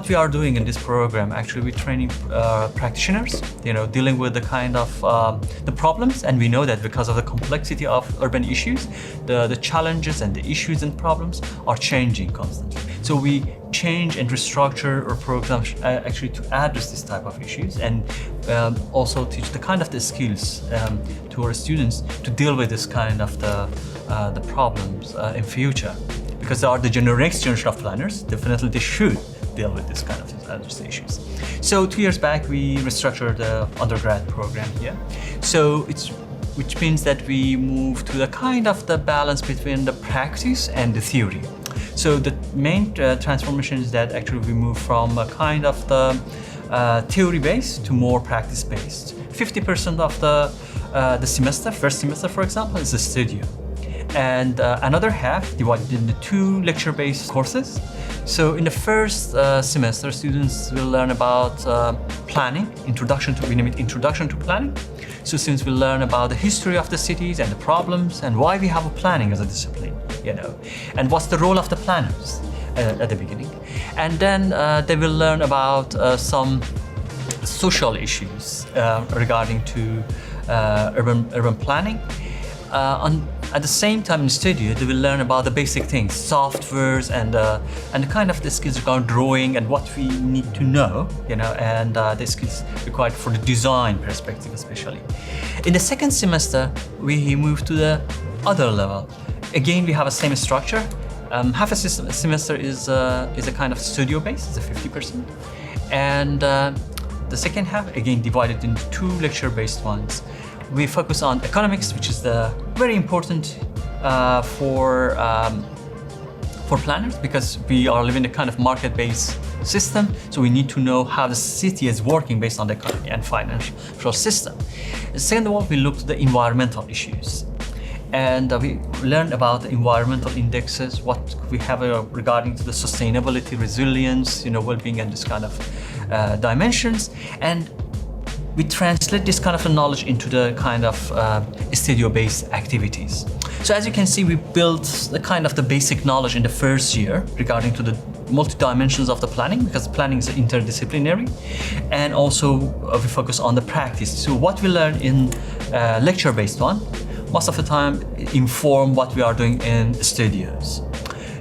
what we are doing in this program, actually, we're training practitioners, dealing with the kind of the problems, and we know that because of the complexity of urban issues, the challenges and the issues and problems are changing constantly. So we change and restructure our programs actually to address this type of issues, and also teach the kind of the skills to our students to deal with this kind of the problems in future. Because they are the next generation of planners, definitely they should deal with this kind of issues. So 2 years back, we restructured the undergrad program here. So which means that we move to the kind of the balance between the practice and the theory. So the main transformation is that actually we move from a kind of the theory-based to more practice-based. 50% of the semester, first semester, for example, is a studio. And another half divided into 2 lecture-based courses. So in the first semester, students will learn about planning, introduction to planning. So students will learn about the history of the cities and the problems and why we have a planning as a discipline, and what's the role of the planners at the beginning. And then they will learn about some social issues regarding to urban planning. At the same time in the studio, they will learn about the basic things, softwares and the kind of the skills regarding drawing and what we need to know, and the skills required for the design perspective especially. In the second semester, we move to the other level. Again, we have a same structure. Half a semester is a kind of studio base, it's a 50%. And the second half, again, divided into 2 lecture-based ones. We focus on economics, which is very important for planners, because we are living in a kind of market-based system. So we need to know how the city is working based on the economy and financial system. Second of all, we look to the environmental issues. And we learn about the environmental indexes, what we have regarding to the sustainability, resilience, well-being, and this kind of dimensions. And we translate this kind of knowledge into the kind of studio-based activities. So as you can see, we built the kind of the basic knowledge in the first year regarding to the multi-dimensions of the planning, because planning is interdisciplinary, and also we focus on the practice. So what we learn in lecture-based one, most of the time inform what we are doing in studios.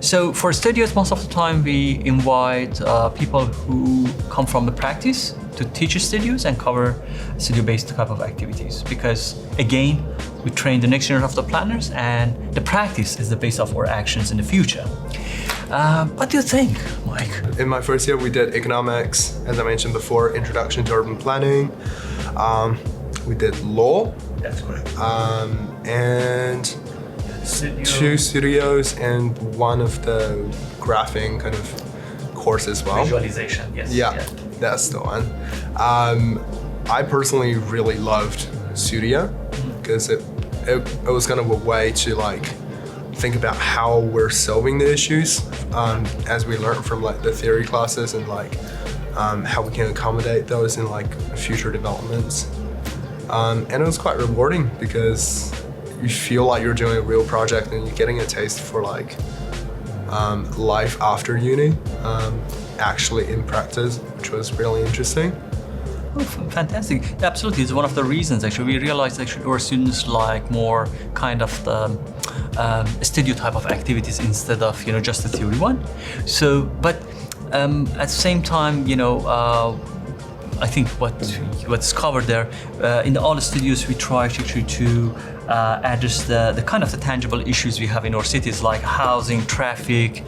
So for studios, most of the time we invite people who come from the practice to teach studios and cover studio-based type of activities. Because again, we train the next generation of the planners, and the practice is the base of our actions in the future. What do you think, Mike? In my first year, we did economics, as I mentioned before, introduction to urban planning. We did law. That's correct. And 2 studios and one of the graphing kind of course as well. Visualization, yes. Yeah, that's the one. I personally really loved studio because it was kind of a way to think about how we're solving the issues as we learn from the theory classes, and how we can accommodate those in future developments. And it was quite rewarding because you feel like you're doing a real project and you're getting a taste for life after uni, actually in practice, which was really interesting. Oh, fantastic. Absolutely, it's one of the reasons actually. We realized actually our students like more kind of the studio type of activities instead of just the theory one. So, but at the same time, I think what's covered there in all the studios, we try actually to address the kind of the tangible issues we have in our cities, like housing, traffic,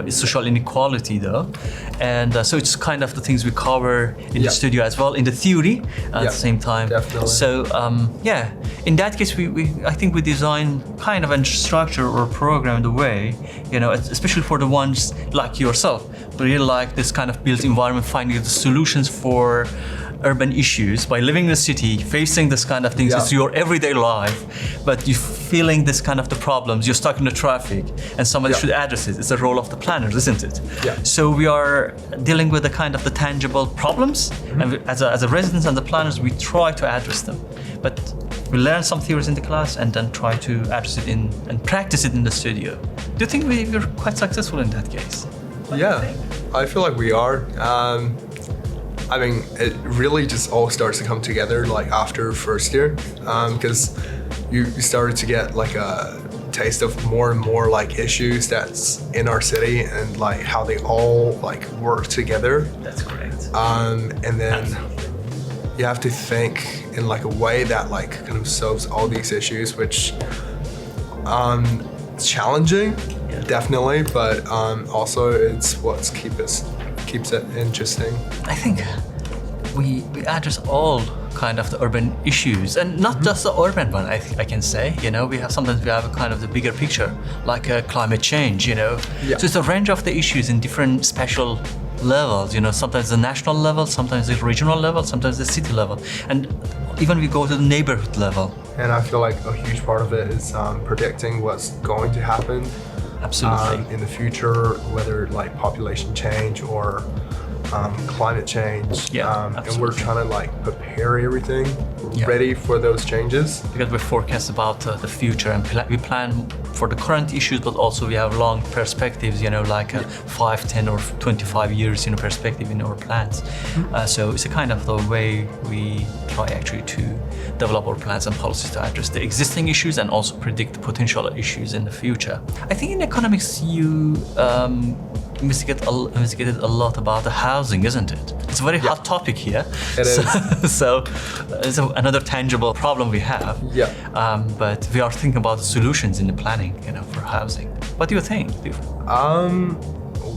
social inequality though. And so it's kind of the things we cover in the studio as well, in the theory at the same time. Definitely. So in that case, I think we design kind of and structure our program the way, especially for the ones like yourself, really like this kind of built environment, finding the solutions for urban issues by living in the city, facing this kind of things. It's your everyday life, but you're feeling this kind of the problems. You're stuck in the traffic, and somebody should address it. It's the role of the planners, isn't it? Yeah. So we are dealing with the kind of the tangible problems, and as a residents and the planners, we try to address them. But we learn some theories in the class and then try to address it and practice it in the studio. Do you think we're quite successful in that case? What do you Yeah, think? I feel like we are. I mean, it really just all starts to come together like after first year, because you started to get like a taste of more and more like issues that's in our city and like how they all like work together. That's great. And then you have to think in like a way that like kind of solves all these issues, which it's challenging, Yeah. definitely, but also it's what keeps it interesting. I think we address all kind of the urban issues, and not just the urban one. I can say, we have a kind of the bigger picture, like climate change. Yeah. So it's a range of the issues in different special levels. Sometimes the national level, sometimes the regional level, sometimes the city level, and even we go to the neighborhood level. And I feel like a huge part of it is predicting what's going to happen Absolutely. in the future, whether like population change or climate change. Yeah, and we're absolutely. trying to like prepare everything Yeah. ready for those changes. Because we forecast about the future and we plan for the current issues, but also we have long perspectives, like 5, 10 or 25 years perspective in our plans. So it's a kind of the way we try actually to develop our plans and policies to address the existing issues and also predict the potential issues in the future. I think in economics you investigated a lot about the housing, isn't it? It's a very hot topic here. It is. So it's another tangible problem we have. Yeah. But we are thinking about the solutions in the planning, for housing. What do you think?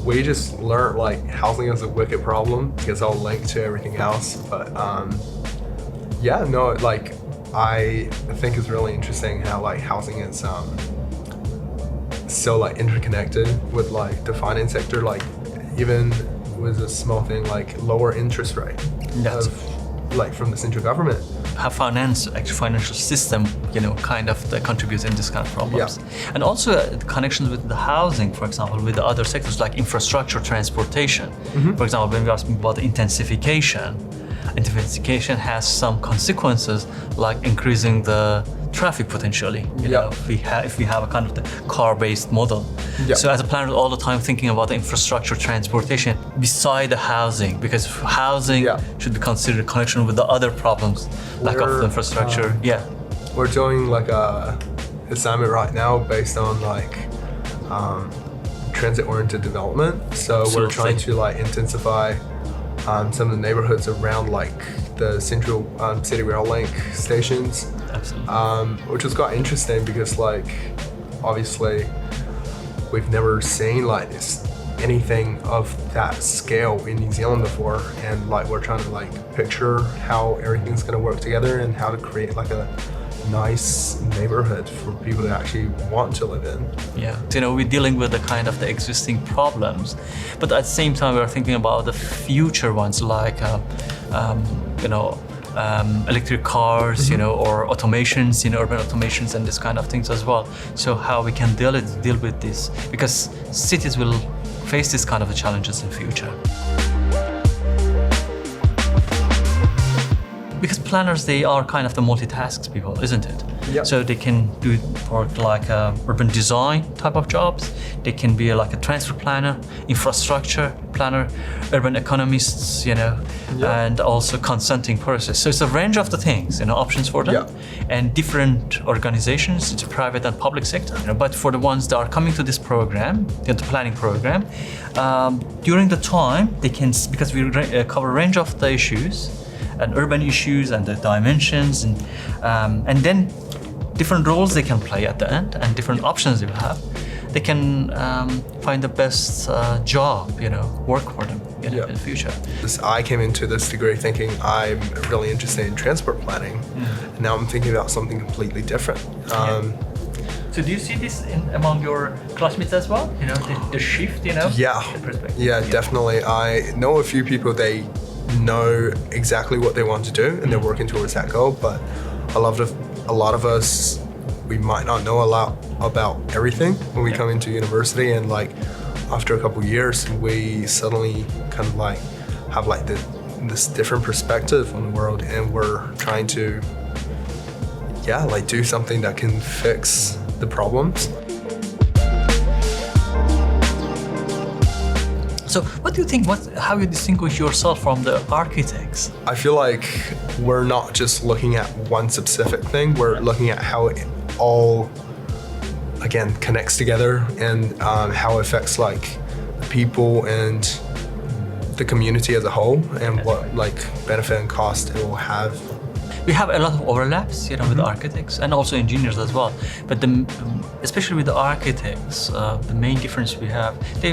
We just learned like housing is a wicked problem because it's all linked to everything else. But like I think it's really interesting how like housing is so like interconnected with like the finance sector, like even with a small thing like lower interest rate like from the central government. How financial system, kind of contributes in this kind of problems. Yeah. And also the connections with the housing, for example, with the other sectors like infrastructure, transportation. For example, when we're asking about the intensification has some consequences like increasing the traffic potentially, if we have a kind of the car-based model. Yeah. So as a planner, all the time thinking about the infrastructure, transportation beside the housing, because housing should be considered in connection with the other problems, like of the infrastructure. We're doing like a assignment right now based on like transit-oriented development. So Absolutely. we're trying to like intensify some of the neighborhoods around like the central city rail link stations. Absolutely. Which was quite interesting because like obviously we've never seen like anything of that scale in New Zealand before, and like we're trying to like picture how everything's going to work together and how to create like a nice neighborhood for people to actually want to live in. We're dealing with the kind of the existing problems, but at the same time we're thinking about the future ones, like electric cars, or automations, urban automations and this kind of things as well. So how we can deal with this, because cities will face this kind of challenges in future. Because planners, they are kind of the multitasks people, isn't it? Yep. So they can do work like urban design type of jobs. They can be like a transport planner, infrastructure planner, urban economists, and also consulting process. So it's a range of the things, options for them, and different organizations, it's a private and public sector. But for the ones that are coming to this program, the planning program, during the time they can, because we cover a range of the issues, and urban issues and the dimensions, and then different roles they can play at the end and different options they have. They can find the best job, work for them in the future. I came into this degree thinking I'm really interested in transport planning. And now I'm thinking about something completely different. So do you see this among your classmates as well? The shift, the perspective? Yeah, definitely. I know a few people, they know exactly what they want to do and they're working towards that goal, but a lot of us, we might not know a lot about everything when we come into university, and like after a couple of years we suddenly kind of like have like this different perspective on the world, and we're trying to do something that can fix the problems. So what do you think, how you distinguish yourself from the architects? I feel like we're not just looking at one specific thing, we're looking at how it all, again, connects together and how it affects like people and the community as a whole and what like benefit and cost it will have. We have a lot of overlaps, with architects and also engineers as well. But especially with the architects, the main difference we have, they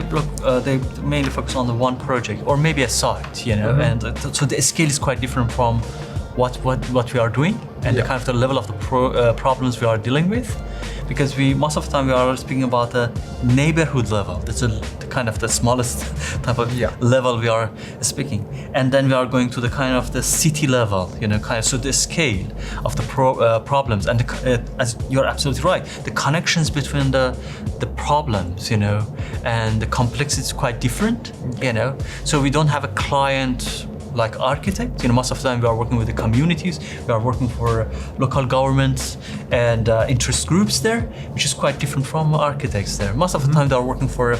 mainly focus on the one project or maybe a site, and so the scale is quite different from what we are doing and the kind of the level of the problems we are dealing with. Because most of the time we are speaking about the neighborhood level. That's the kind of the smallest type of level we are speaking. And then we are going to the kind of the city level, so the scale of the problems. And as you're absolutely right, the connections between the problems, and the complexity is quite different, So we don't have a client like architect, most of the time we are working with the communities, we are working for local governments and interest groups there, which is quite different from architects there. Most of the time they are working for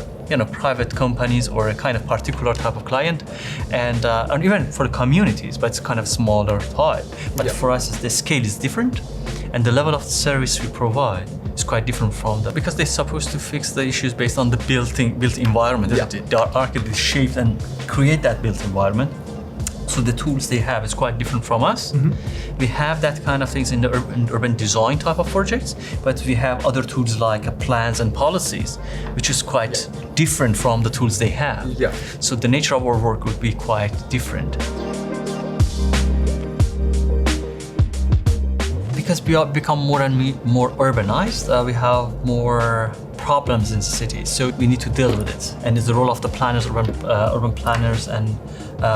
private companies or a kind of particular type of client, and even for the communities, but it's kind of smaller type. But for us, the scale is different, and the level of the service we provide is quite different from that, because they're supposed to fix the issues based on the built environment. The architect shaped and create that built environment. So the tools they have is quite different from us. We have that kind of things in the urban design type of projects, but we have other tools like plans and policies, which is quite different from the tools they have. So the nature of our work would be quite different. Because we have become more and more urbanized, we have more problems in cities, so we need to deal with it. And it's the role of the planners, urban planners, and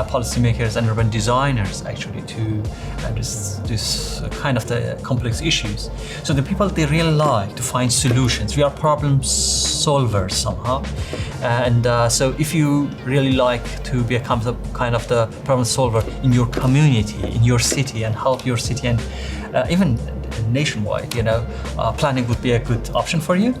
policymakers and urban designers actually to address this kind of the complex issues. So the people, they really like to find solutions. We are problem solvers somehow, and so if you really like to become the kind of the problem solver in your community, in your city, and help your city, and even nationwide, planning would be a good option for you.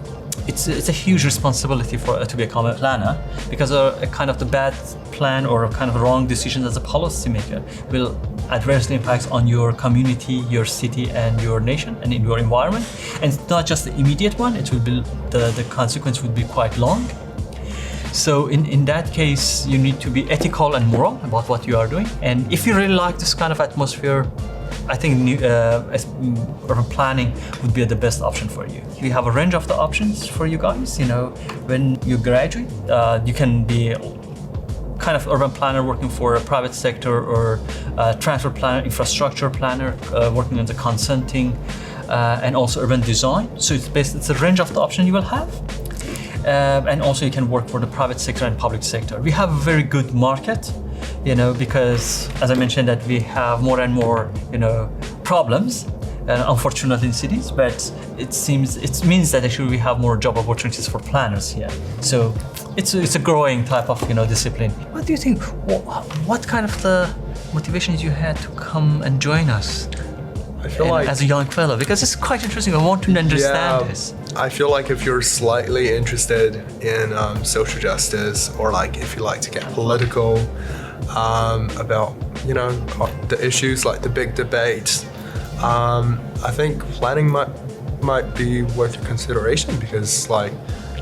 It's a huge responsibility to become a planner, because a kind of the bad plan or a kind of wrong decision as a policymaker will adversely impact on your community, your city, and your nation, and in your environment. And it's not just the immediate one; it will be the consequence would be quite long. So in that case, you need to be ethical and moral about what you are doing. And if you really like this kind of atmosphere, I think urban planning would be the best option for you. We have a range of the options for you guys. When you graduate, you can be kind of urban planner working for a private sector, or transport planner, infrastructure planner, working on the consenting, and also urban design. So it's a range of the options you will have. And also you can work for the private sector and public sector. We have a very good market, because as I mentioned that we have more and more, problems, unfortunately in cities, but it means that actually we have more job opportunities for planners here. So it's a growing type of, discipline. What do you think? What kind of the motivations you had to come and join us? I feel like as a young fellow, because it's quite interesting. I want to understand this. I feel like if you're slightly interested in social justice, or like if you like to get political about the issues, like the big debates, I think planning might be worth your consideration, because like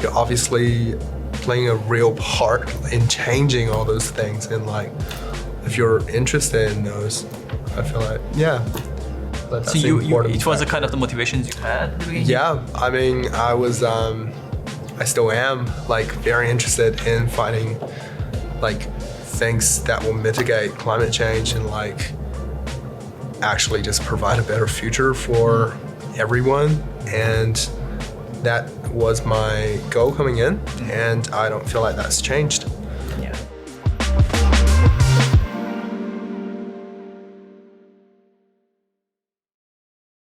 you're obviously playing a real part in changing all those things, and like if you're interested in those, I feel like that's so it was a a kind of the motivations you had? Yeah, I mean, I still am like very interested in finding like things that will mitigate climate change and like actually just provide a better future for everyone. And that was my goal coming in, and I don't feel like that's changed.